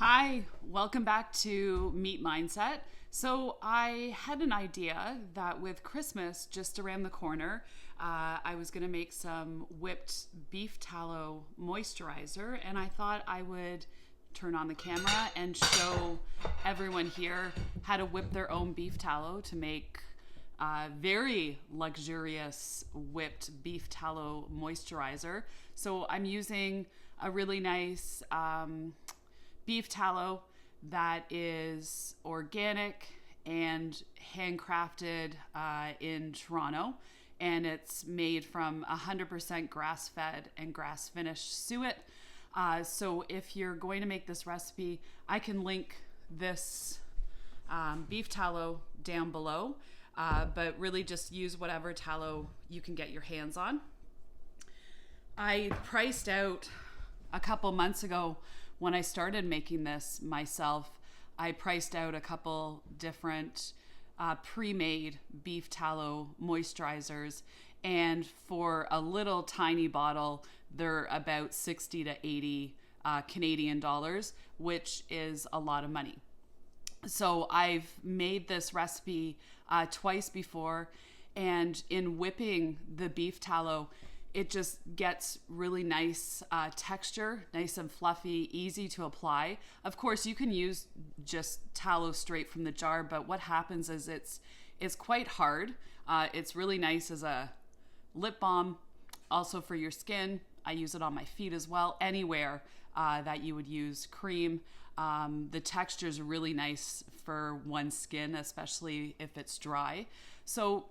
Hi, welcome back to Meat Mindset. So, I had an idea that with Christmas just around the corner, I was going to make some whipped beef tallow moisturizer, and I thought I would turn on the camera and show everyone here how to whip their own beef tallow to make very luxurious whipped beef tallow moisturizer. So, I'm using a really nice beef tallow that is organic and handcrafted in Toronto, and it's made from 100% grass-fed and grass-finished suet. So if you're going to make this recipe, I can link this beef tallow down below, but really just use whatever tallow you can get your hands on. I priced out a couple months ago when I started making this myself. I priced out a couple different pre-made beef tallow moisturizers, and for a little tiny bottle, they're about 60 to 80 Canadian dollars, which is a lot of money. So I've made this recipe twice before, and in whipping the beef tallow, it just gets really nice texture, nice and fluffy, easy to apply. Of course, you can use just tallow straight from the jar, but what happens is it's quite hard. It's really nice as a lip balm, also for your skin. I use it on my feet as well, anywhere that you would use cream. The texture is really nice for one's skin, especially if it's dry. So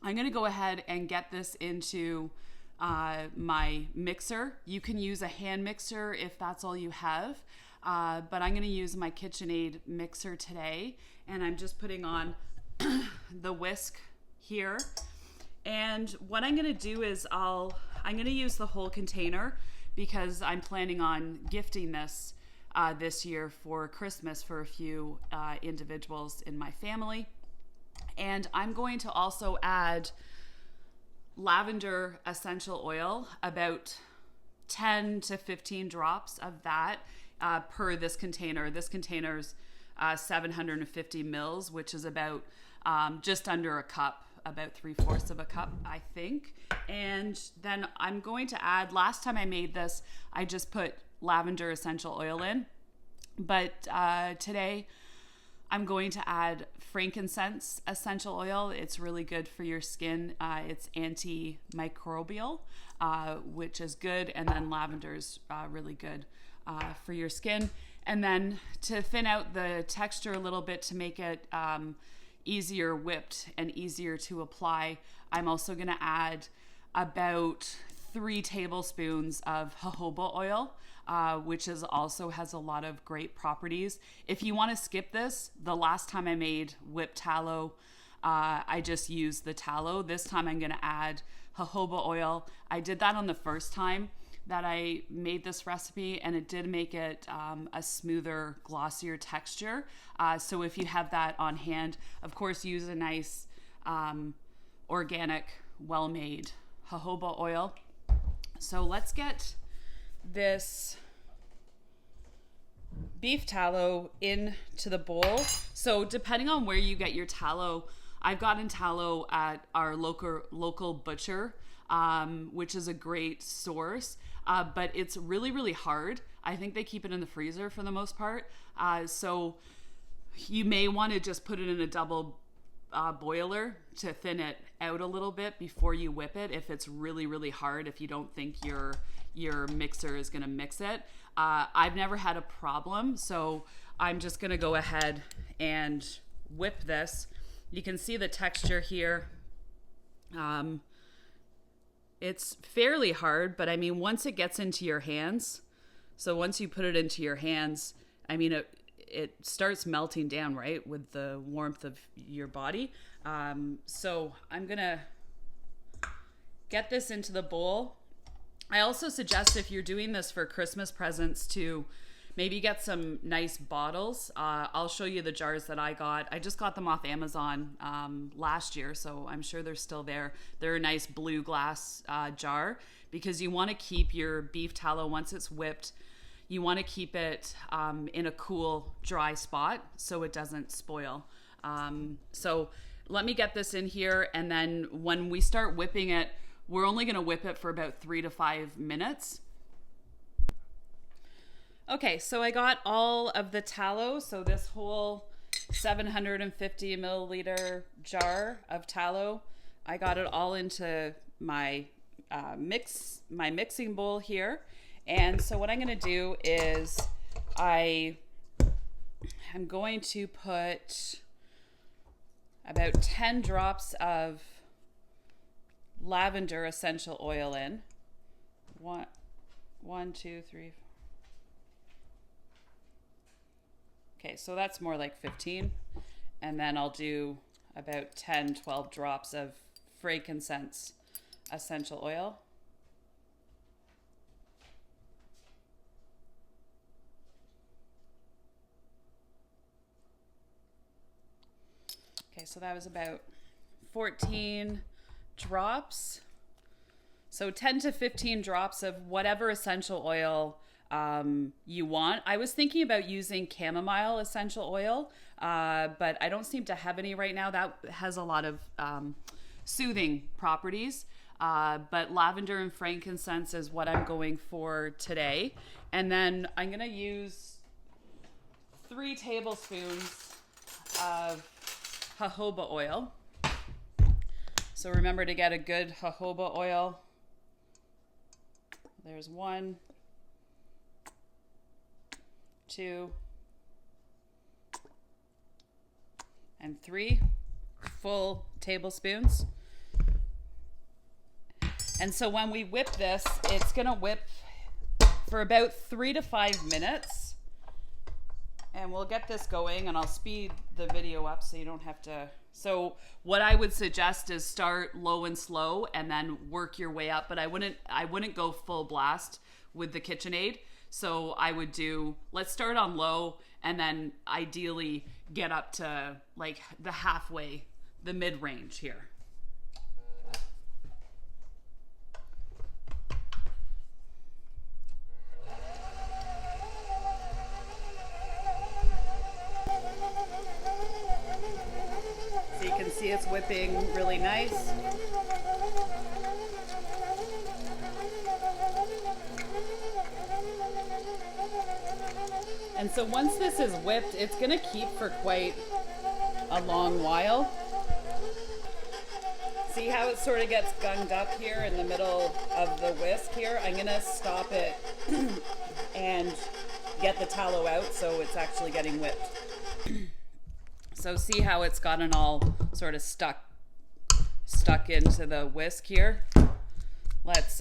I'm going to go ahead and get this into my mixer. You can use a hand mixer if that's all you have, but I'm going to use my KitchenAid mixer today, and I'm just putting on the whisk here. And what I'm going to do is I'm going to use the whole container because I'm planning on gifting this this year for Christmas for a few individuals in my family. And I'm going to also add lavender essential oil, about 10 to 15 drops of that per this container. This container's 750 mils, which is about just under a cup, about 3/4 of a cup, I think. And then I'm going to add, last time I made this, I just put lavender essential oil in. But today, I'm going to add frankincense essential oil. It's really good for your skin. It's antimicrobial, which is good. And then lavender's really good for your skin. And then to thin out the texture a little bit to make it easier whipped and easier to apply, I'm also going to add about 3 tablespoons of jojoba oil, which also has a lot of great properties. If you want to skip this, the last time I made whipped tallow, I just used the tallow. This time I'm going to add jojoba oil. I did that on the first time that I made this recipe, and it did make it a smoother, glossier texture. So if you have that on hand, of course, use a nice organic, well-made jojoba oil. So let's get this beef tallow into the bowl. So depending on where you get your tallow, I've gotten tallow at our local butcher, which is a great source, but it's really, really hard. I think they keep it in the freezer for the most part. So you may want to just put it in a double boiler to thin it out a little bit before you whip it, if it's really, really hard, if you don't think your mixer is going to mix it. I've never had a problem, so I'm just going to go ahead and whip this. You can see the texture here. It's fairly hard, but I mean, once it gets into your hands, so once you put it into your hands, I mean, it starts melting down, right, with the warmth of your body. So I'm gonna get this into the bowl. I also suggest, if you're doing this for Christmas presents, to maybe get some nice bottles. I'll show you the jars that I got. I just got them off Amazon last year, so I'm sure they're still there. They're a nice blue glass jar, because you want to keep your beef tallow, once it's whipped, you want to keep it in a cool, dry spot so it doesn't spoil. So let me get this in here, and then when we start whipping it, we're only going to whip it for about 3 to 5 minutes. Okay, so I got all of the tallow. So this whole 750 milliliter jar of tallow, I got it all into my mixing bowl here. And so what I'm going to do is I'm going to put about 10 drops of lavender essential oil in. One, two, three. Okay, so that's more like 15. And then I'll do about 10, 12 drops of frankincense essential oil. Okay, so that was about 14 drops. So 10 to 15 drops of whatever essential oil you want. I was thinking about using chamomile essential oil, but I don't seem to have any right now. That has a lot of soothing properties. But lavender and frankincense is what I'm going for today. And then I'm going to use 3 tablespoons of jojoba oil. So remember to get a good jojoba oil. There's 1, 2, and 3 full tablespoons. And so when we whip this, it's gonna whip for about 3 to 5 minutes. And we'll get this going, and I'll speed the video up so you don't have to. So what I would suggest is start low and slow and then work your way up. But I wouldn't go full blast with the KitchenAid. So I would do, let's start on low and then ideally get up to like the halfway, the mid-range here. So you can see it's whipping really nice. And so once this is whipped, it's going to keep for quite a long while. See how it sort of gets gunged up here in the middle of the whisk here? I'm going to stop it and get the tallow out so it's actually getting whipped. So see how it's gotten all sort of stuck into the whisk here? Let's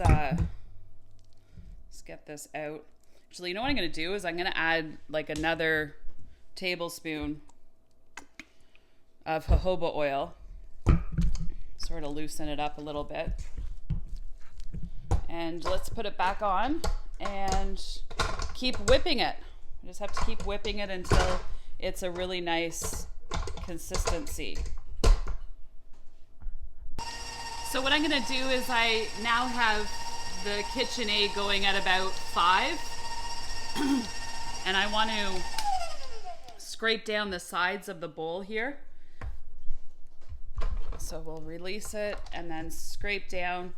get this out. Actually, you know what I'm going to do is I'm going to add like another tablespoon of jojoba oil. Sort of loosen it up a little bit. And let's put it back on and keep whipping it. We just have to keep whipping it until it's a really nice consistency. So what I'm going to do is I now have the KitchenAid going at about 5. And I want to scrape down the sides of the bowl here. So we'll release it and then scrape down.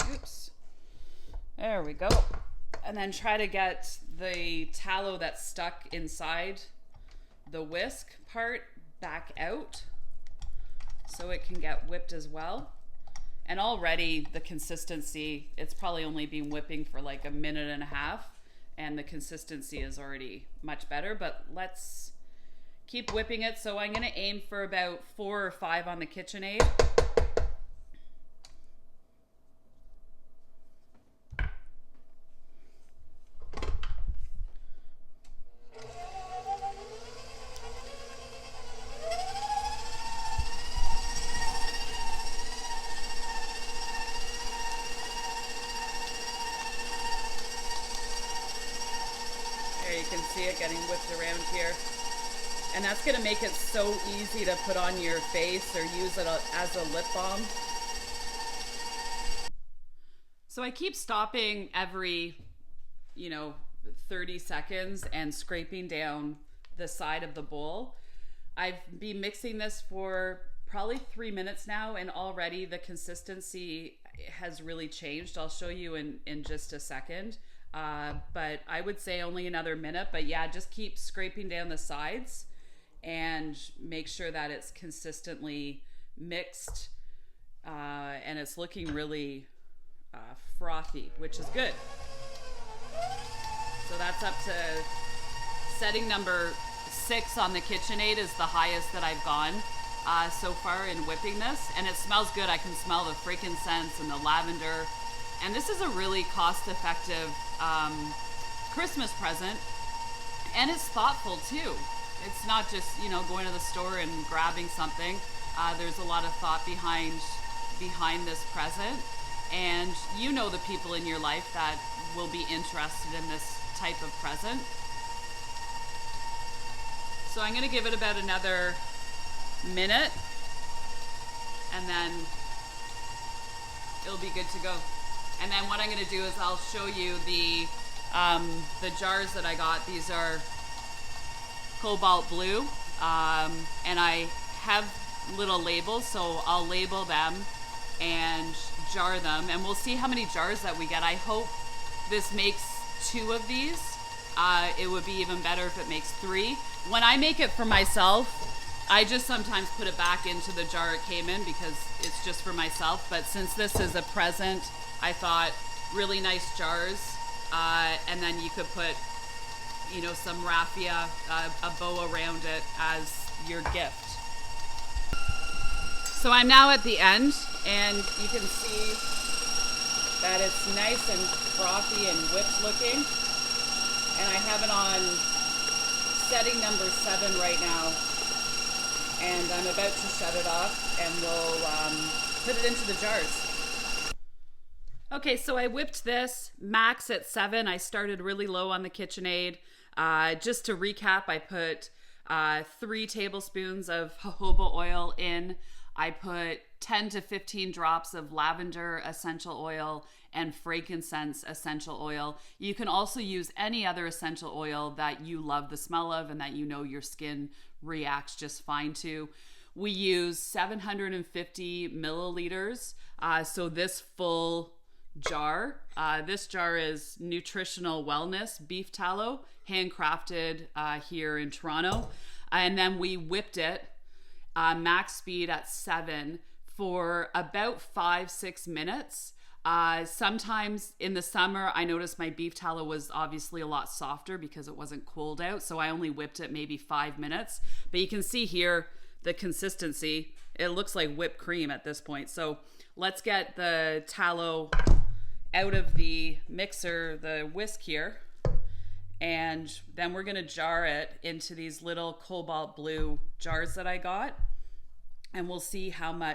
Oops. There we go. And then try to get the tallow that's stuck inside the whisk part back out so it can get whipped as well. And already the consistency, it's probably only been whipping for like a minute and a half, and the consistency is already much better, but let's keep whipping it. So I'm gonna aim for about 4 or 5 on the KitchenAid. There you can see it getting whipped around here. And that's gonna make it so easy to put on your face or use it as a lip balm. So I keep stopping every, 30 seconds and scraping down the side of the bowl. I've been mixing this for probably 3 minutes now, and already the consistency has really changed. I'll show you in just a second. But I would say only another minute. But yeah, just keep scraping down the sides and make sure that it's consistently mixed. And it's looking really frothy, which is good. So that's up to setting number 6 on the KitchenAid is the highest that I've gone so far in whipping this, and it smells good. I can smell the frankincense and the lavender, and this is a really cost-effective Christmas present, and it's thoughtful too. It's not just going to the store and grabbing something. There's a lot of thought behind this present, and the people in your life that will be interested in this type of present. So I'm going to give it about another minute, and then it'll be good to go. And then what I'm going to do is I'll show you the jars that I got. These are cobalt blue, and I have little labels, so I'll label them and jar them, and we'll see how many jars that we get. I hope this makes 2 of these. It would be even better if it makes 3. When I make it for myself, I just sometimes put it back into the jar it came in because it's just for myself. But since this is a present, I thought really nice jars, and then you could put some raffia, a bow around it as your gift. So I'm now at the end, and you can see that it's nice and frothy and whipped looking. And I have it on setting number 7 right now. And I'm about to shut it off, and we'll put it into the jars. Okay, so I whipped this max at 7. I started really low on the KitchenAid. Just to recap, I put 3 tablespoons of jojoba oil in. I put 10 to 15 drops of lavender essential oil and frankincense essential oil. You can also use any other essential oil that you love the smell of and that your skin reacts just fine to. We use 750 milliliters. So this full jar, this jar is Nutritional Wellness Beef Tallow, handcrafted here in Toronto. And then we whipped it max speed at 7 for about 5-6 minutes. Sometimes in the summer, I noticed my beef tallow was obviously a lot softer because it wasn't cold out. So I only whipped it maybe 5 minutes. But you can see here the consistency. It looks like whipped cream at this point. So let's get the tallow out of the mixer, the whisk here. And then we're going to jar it into these little cobalt blue jars that I got. And we'll see how many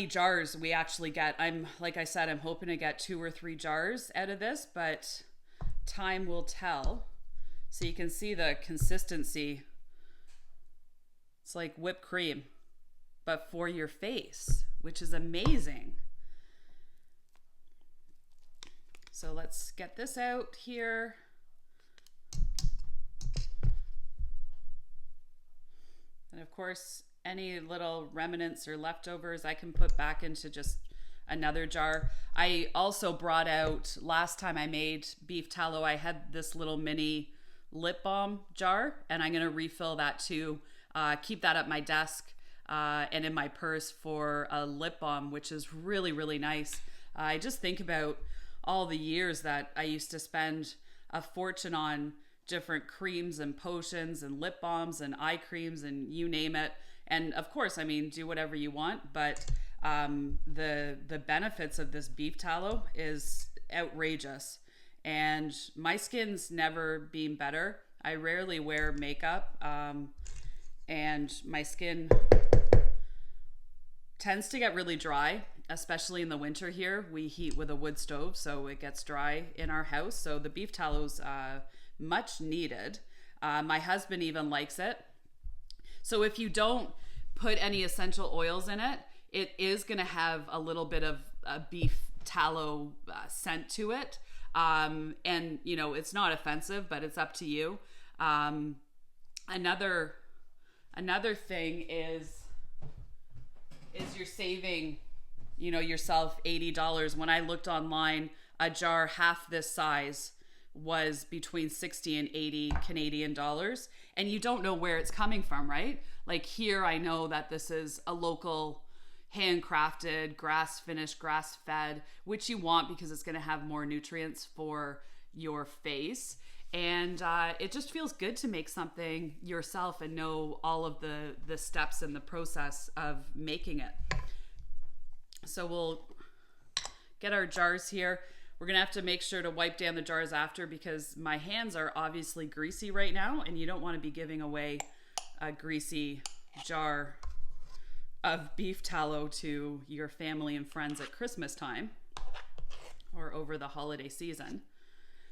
jars we actually get. Like I said, I'm hoping to get 2 or 3 jars out of this, but time will tell. So you can see the consistency. It's like whipped cream, but for your face, which is amazing. So let's get this out here. And of course, any little remnants or leftovers I can put back into just another jar. I also brought out, last time I made beef tallow, I had this little mini lip balm jar, and I'm going to refill that too. Keep that at my desk and in my purse for a lip balm, which is really, really nice. I just think about all the years that I used to spend a fortune on different creams and potions and lip balms and eye creams and you name it. And of course, do whatever you want, but the benefits of this beef tallow is outrageous. And my skin's never been better. I rarely wear makeup, and my skin tends to get really dry, especially in the winter here. We heat with a wood stove, so it gets dry in our house. So the beef tallow's much needed. My husband even likes it. So if you don't put any essential oils in it, it is going to have a little bit of a beef tallow scent to it. And you know, it's not offensive, but it's up to you. Another thing is you're saving, you know, yourself $80. When I looked online, a jar half this size was between 60 and 80 Canadian dollars, and you don't know where it's coming from, right? Like here, I know that this is a local handcrafted, grass finished, grass fed, which you want because it's going to have more nutrients for your face. And it just feels good to make something yourself and know all of the steps in the process of making it. So we'll get our jars here. We're gonna have to make sure to wipe down the jars after because my hands are obviously greasy right now, and you don't want to be giving away a greasy jar of beef tallow to your family and friends at Christmas time or over the holiday season.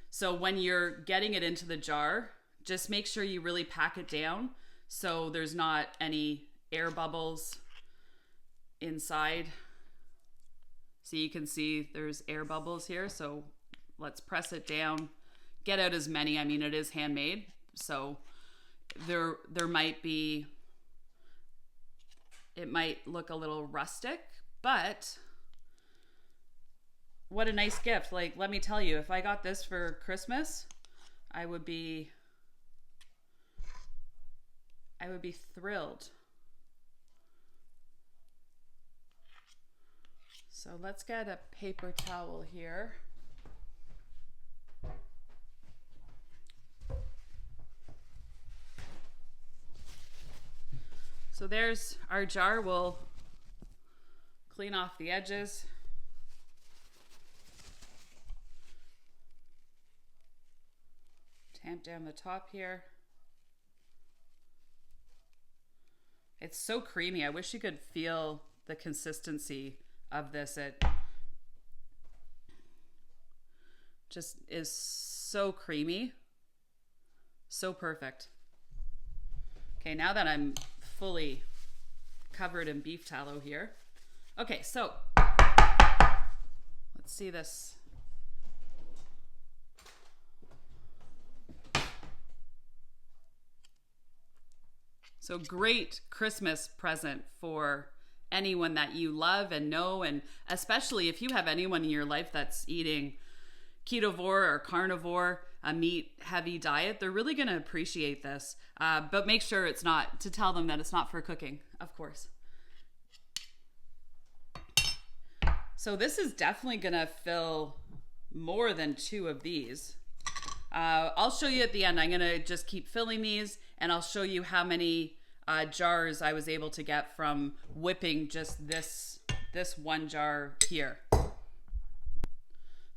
So when you're getting it into the jar, just make sure you really pack it down so there's not any air bubbles inside. So you can see there's air bubbles here. So let's press it down, get out as many. I mean, it is handmade, so there might be, it might look a little rustic, but what a nice gift. Like, let me tell you, if I got this for Christmas, I would be thrilled. So let's get a paper towel here. So there's our jar. We'll clean off the edges. Tamp down the top here. It's so creamy. I wish you could feel the consistency of this. It just is so creamy, so perfect. Okay, now that I'm fully covered in beef tallow here. Okay, so let's see this. So great Christmas present for anyone that you love and know, and especially if you have anyone in your life that's eating ketovore or carnivore, a meat heavy diet, they're really going to appreciate this. But make sure it's not, to tell them that it's not for cooking, of course. So this is definitely going to fill more than 2 of these. I'll show you at the end. I'm going to just keep filling these, and I'll show you how many jars I was able to get from whipping just this one jar here.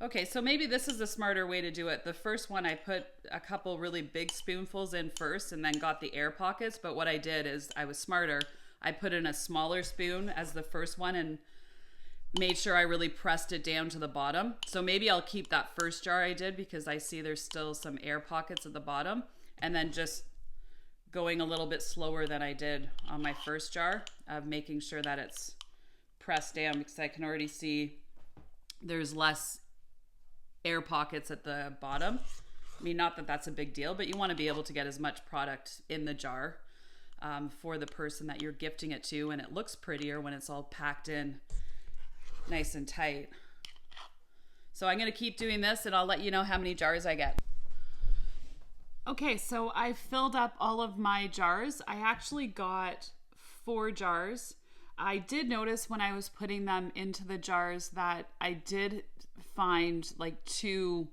Okay, so maybe this is a smarter way to do it. The first one, I put a couple really big spoonfuls in first and then got the air pockets. But what I did is I was smarter. I put in a smaller spoon as the first one and made sure I really pressed it down to the bottom. So maybe I'll keep that first jar I did because I see there's still some air pockets at the bottom. And then just going a little bit slower than I did on my first jar of making sure that it's pressed down, because I can already see there's less air pockets at the bottom. I mean, not that that's a big deal, but you want to be able to get as much product in the jar for the person that you're gifting it to, and it looks prettier when it's all packed in nice and tight. So I'm going to keep doing this and I'll let you know how many jars I get. Okay, so I filled up all of my jars. I actually got 4 jars. I did notice when I was putting them into the jars that I did find like 2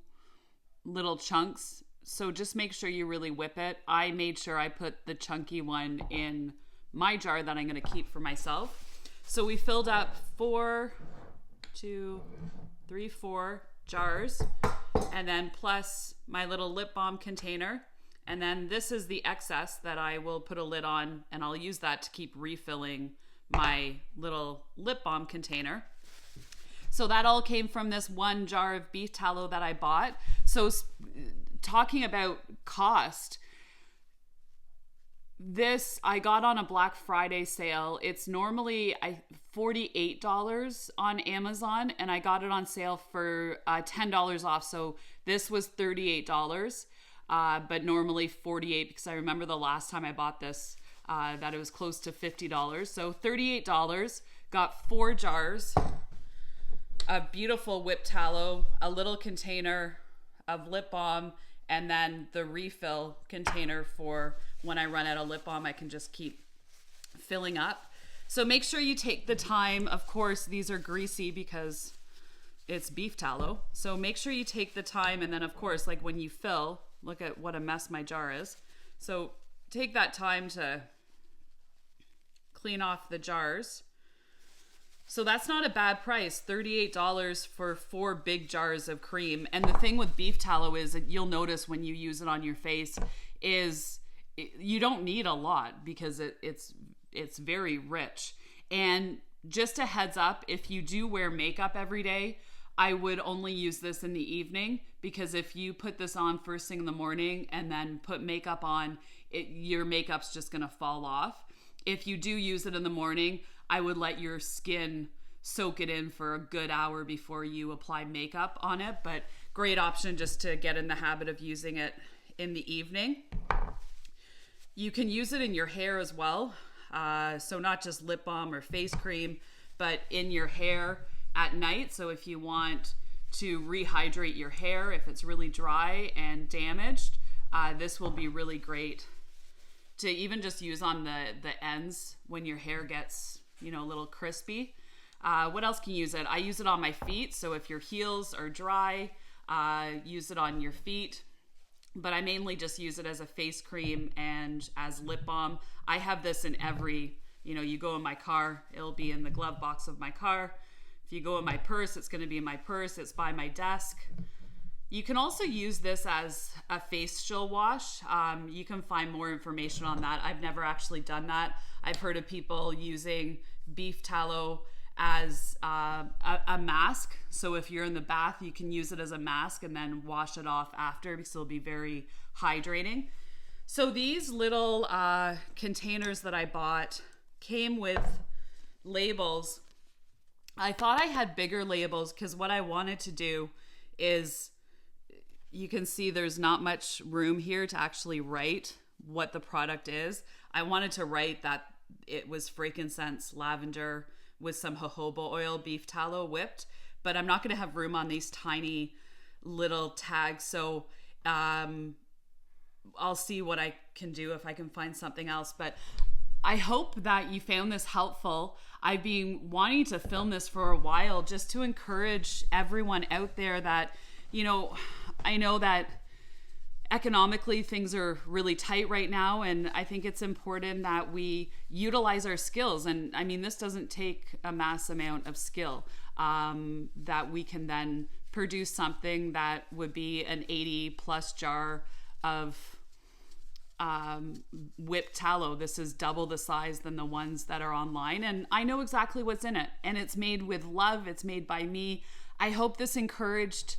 little chunks. So just make sure you really whip it. I made sure I put the chunky one in my jar that I'm going to keep for myself. So we filled up 4 jars, and then plus my little lip balm container. And then this is the excess that I will put a lid on, and I'll use that to keep refilling my little lip balm container. So that all came from this 1 jar of beef tallow that I bought. So talking about cost, This I got on a Black Friday sale. It's normally $48 on Amazon, and I got it on sale for $10 off. So this was $38, but normally $48, because I remember the last time I bought this that it was close to $50. So $38, got 4 jars of beautiful whipped tallow, a little container of lip balm, and then the refill container for when I run out of lip balm, I can just keep filling up. So make sure you take the time. Of course, these are greasy because it's beef tallow. So make sure you take the time. And then of course, like when you fill, look at what a mess my jar is. So take that time to clean off the jars. So that's not a bad price, $38 for 4 big jars of cream. And the thing with beef tallow is that you'll notice when you use it on your face is you don't need a lot because it's very rich. And just a heads up, if you do wear makeup every day, I would only use this in the evening, because if you put this on first thing in the morning and then put makeup on, your makeup's just gonna fall off. If you do use it in the morning, I would let your skin soak it in for a good hour before you apply makeup on it. But great option just to get in the habit of using it in the evening. You can use it in your hair as well. So not just lip balm or face cream, but in your hair at night. So if you want to rehydrate your hair, if it's really dry and damaged, this will be really great to even just use on the ends when your hair gets, a little crispy. What else can you use it? I use it on my feet. So if your heels are dry, use it on your feet. But I mainly just use it as a face cream and as lip balm. I have this in every, you go in my car, it'll be in the glove box of my car. If you go in my purse, it's going to be in my purse. It's by my desk. You can also use this as a facial wash. You can find more information on that. I've never actually done that. I've heard of people using beef tallow as a mask. So if you're in the bath, you can use it as a mask and then wash it off after, because it'll be very hydrating. So these little containers that I bought came with labels. I thought I had bigger labels because what I wanted to do is, you can see there's not much room here to actually write what the product is. I wanted to write that it was frankincense, lavender with some jojoba oil, beef tallow whipped, but I'm not going to have room on these tiny little tags. So I'll see what I can do if I can find something else. But I hope that you found this helpful. I've been wanting to film this for a while just to encourage everyone out there that, I know that economically things are really tight right now, and I think it's important that we utilize our skills. And I mean, this doesn't take a mass amount of skill, that we can then produce something that would be an 80+ jar of whipped tallow. This is double the size than the ones that are online, and I know exactly what's in it, and it's made with love. It's made by me. I hope this encouraged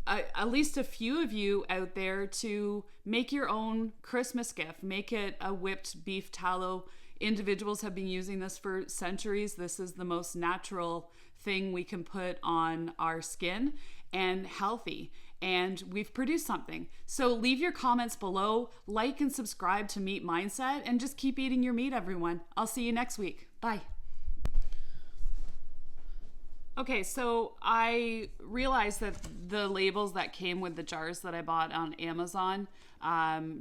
at least a few of you out there to make your own Christmas gift. Make it a whipped beef tallow. Individuals have been using this for centuries. This is the most natural thing we can put on our skin, and healthy. And we've produced something. So leave your comments below, like and subscribe to Meat Mindset, and just keep eating your meat, everyone. I'll see you next week. Bye. Okay, so I realized that the labels that came with the jars that I bought on Amazon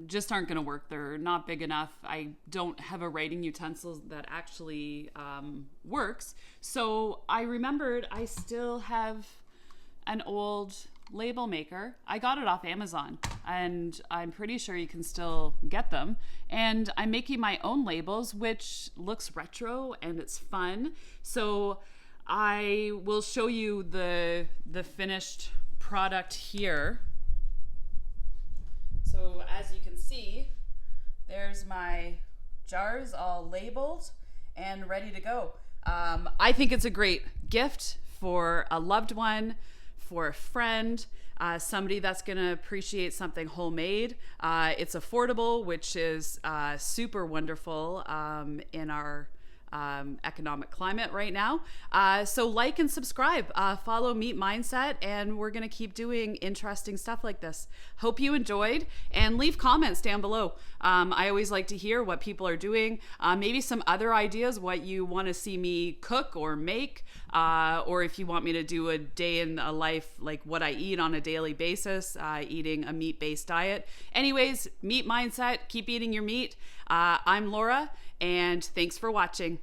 just aren't going to work. They're not big enough. I don't have a writing utensil that actually works. So I remembered I still have an old label maker. I got it off Amazon, and I'm pretty sure you can still get them. And I'm making my own labels, which looks retro and it's fun. So I will show you the finished product here. So as you can see, there's my jars all labeled and ready to go. I think it's a great gift for a loved one, for a friend, somebody that's going to appreciate something homemade. It's affordable, which is super wonderful in our economic climate right now. So like and subscribe, follow Meat Mindset, and we're going to keep doing interesting stuff like this. Hope you enjoyed, and leave comments down below. I always like to hear what people are doing, maybe some other ideas, what you want to see me cook or make, or if you want me to do a day in a life, like what I eat on a daily basis, eating a meat-based diet. Anyways, Meat Mindset, keep eating your meat. I'm Laura, and thanks for watching.